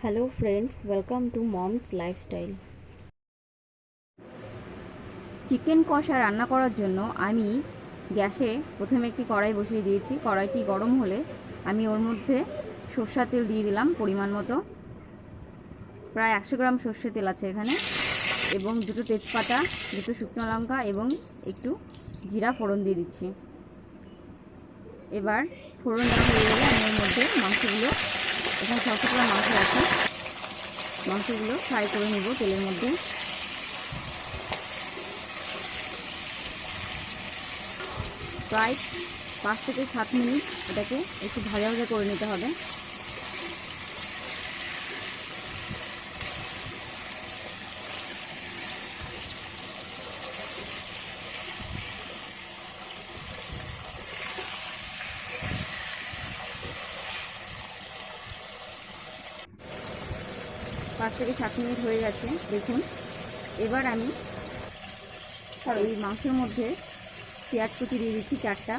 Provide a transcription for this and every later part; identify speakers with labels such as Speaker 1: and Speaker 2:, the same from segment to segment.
Speaker 1: Hello friends, welcome to moms lifestyle. Chicken কষা রান্না করার জন্য আমি গ্যাসে প্রথমে একটি কড়াই বসিয়ে দিয়েছি। কড়াইটি গরম হলে আমি ওর মধ্যে সরষের তেল দিয়ে দিলাম পরিমাণ মতো। প্রায় 100 গ্রাম সর্ষের তেল আছে এখানে, এবং দুটো তেজপাতা, দুটো শুকনো লঙ্কা এবং একটু জিরা ফোড়ন দিয়ে দিচ্ছি। এবার ফোড়ন দেওয়া হয়ে গেলে আমি এর মধ্যে মাংসগুলো, এখানে 600 গ্রাম মাংস আছে, মাংসগুলো ফ্রাই করে নেব তেলের মধ্যে। প্রায় 5 থেকে 7 মিনিট এটাকে একটু ভাজা ভাজা করে নিতে হবে। পাঁচ থেকে 7 মিনিট হয়ে গেছে, দেখুন। এবার আমি এই মাংসের মধ্যে পেঁয়াজ কুচি দিয়ে দিচ্ছি। 4টা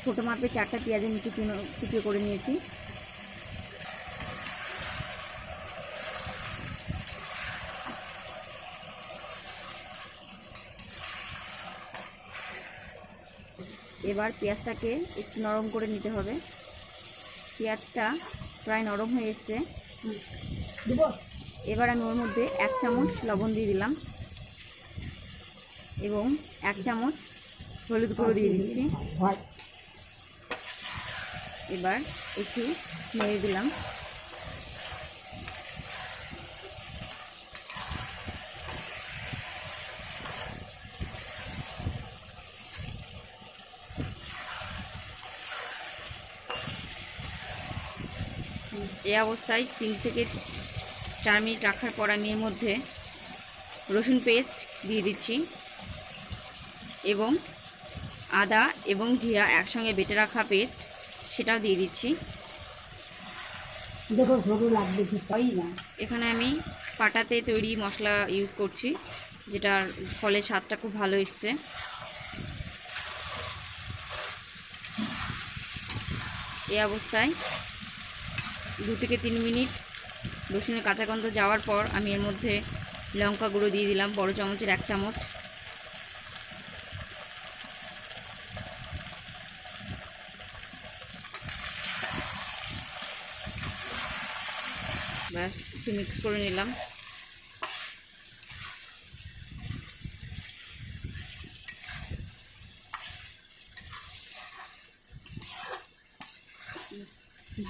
Speaker 1: ছোটো মাপে 4টা পেঁয়াজের নিচে কুচিয়ে করে নিয়েছি। এবার পেঁয়াজটাকে একটু নরম করে নিতে হবে। পেঁয়াজটা প্রায় নরম হয়ে এসছে। এবার আমি ওর মধ্যে 1 চামচ লবণ দিয়ে দিলাম এবং 1 চামচ হলুদ গুঁড়ো দিয়ে দিচ্ছি। এবার একটু নেড়ে দিলাম। এই অবস্থায় 3 থেকে 4 মিনিট রাখার পর আমি এর মধ্যে রসুন পেস্ট দিয়ে দিচ্ছি এবং আদা এবং জিরা একসঙ্গে বেটে রাখা পেস্ট সেটাও দিয়ে দিচ্ছি। এখানে আমি পাটাতে তৈরি মশলা ইউজ করছি, যেটার ফলে স্বাদটা খুব ভালো এসছে। এই অবস্থায় 2 থেকে 3 মিনিট রসুনের কাঁচা গন্ধ যাওয়ার পর আমি এর মধ্যে লঙ্কা গুঁড়ো দিয়ে দিলাম, বড় চামচের 1 চামচ। ব্যাস, একটু মিক্স করে নিলাম।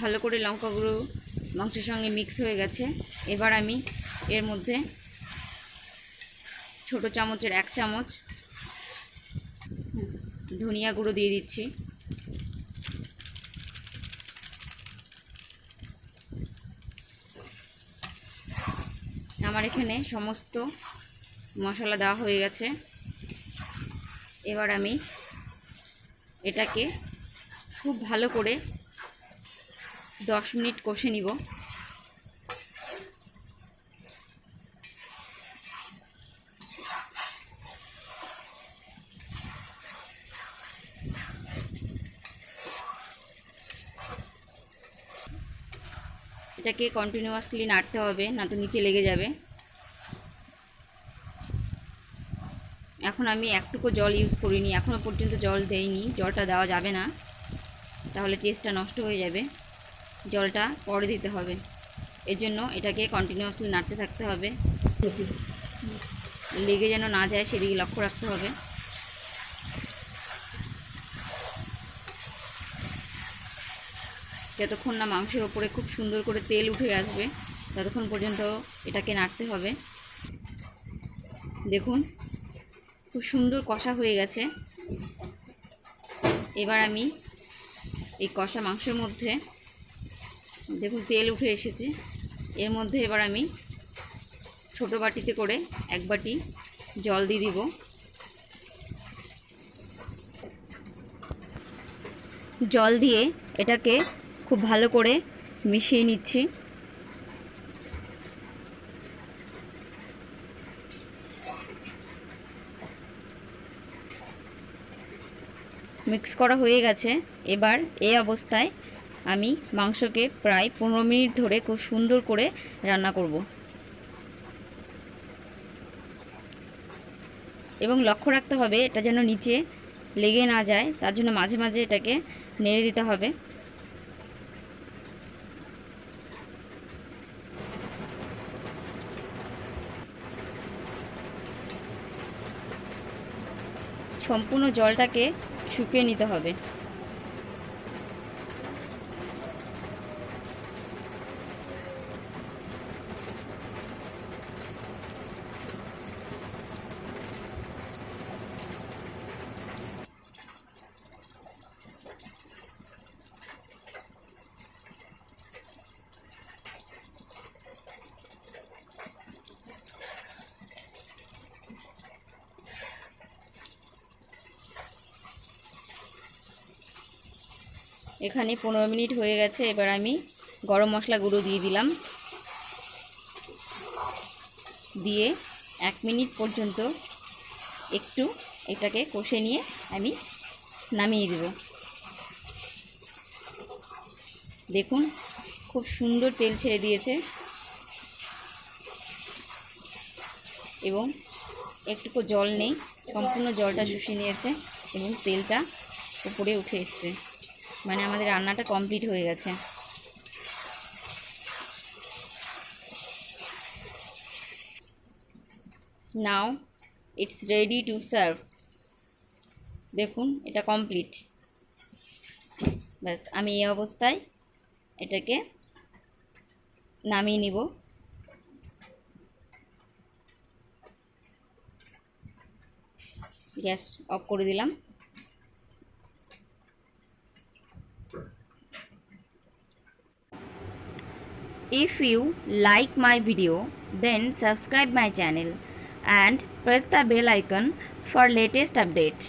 Speaker 1: ভালো করে লঙ্কা গুঁড়ো মাংসের সঙ্গে মিক্স হয়ে গেছে। এবার আমি এর মধ্যে ছোট চামচের 1 চামচ ধনিয়া গুঁড়ো দিয়ে দিচ্ছি। আমার এখানে সমস্ত মশলা দেওয়া হয়ে গেছে। এবার আমি এটাকে খুব ভালো করে 10 মিনিট কষে নিব। এটাকে কন্টিনিউয়াসলি নাড়তে হবে, না তো নিচে লেগে যাবে। এখন আমি একটুকু জল ইউজ করিনি, এখনও পর্যন্ত জল দেইনি। জলটা দেওয়া যাবে না, তাহলে টেস্টটা নষ্ট হয়ে যাবে। জলটা পরে দিতে হবে। এর জন্য এটাকে কন্টিনিউয়াসলি নাড়তে থাকতে হবে, লেগে যেন না যায় সেদিকে লক্ষ্য রাখতে হবে। যতক্ষণ না মাংসের ওপরে খুব সুন্দর করে তেল উঠে আসবে ততক্ষণ পর্যন্ত এটাকে নাড়তে হবে। দেখুন, খুব সুন্দর কষা হয়ে গেছে। এবার আমি এই কষা মাংসের মধ্যে, দেখুন তেল উঠে এসেছে, এর মধ্যে এবার আমি ছোট বাটিতে করে 1 বাটি জল দিয়ে দিব। জল দিয়ে এটাকে খুব ভালো করে মিশিয়ে নিচ্ছি। মিক্স করা হয়ে গেছে। এবার এই অবস্থায় আমি মাংসকে প্রায় 15 মিনিট ধরে খুব সুন্দর করে রান্না করব এবং লক্ষ্য রাখতে হবে এটা যেন নিচে লেগে না যায়, তার জন্য মাঝে মাঝে এটাকে নেড়ে দিতে হবে। সম্পূর্ণ জলটাকে শুকিয়ে নিতে হবে। এখানে 15 মিনিট হয়ে গেছে। এবার আমি গরম মশলা গুঁড়ো দিয়ে দিলাম, দিয়ে 1 মিনিট পর্যন্ত একটু এটাকে কষে নিয়ে আমি নামিয়ে দেব। দেখুন খুব সুন্দর তেল ছেড়ে দিয়েছে এবং একটুকু জল নেই, সম্পূর্ণ জলটা শুষিয়ে নিয়েছে এবং তেলটা উপরে উঠে এসছে, মানে আমাদের রান্নাটা কমপ্লিট হয়ে গেছে। Now it's ready to serve. দেখুন এটা কমপ্লিট। ব্যাস আমি এই অবস্থায় এটাকে নামিয়ে নিব। গ্যাস অফ করে দিলাম। If you like my video, then subscribe my channel and press the bell icon for latest update.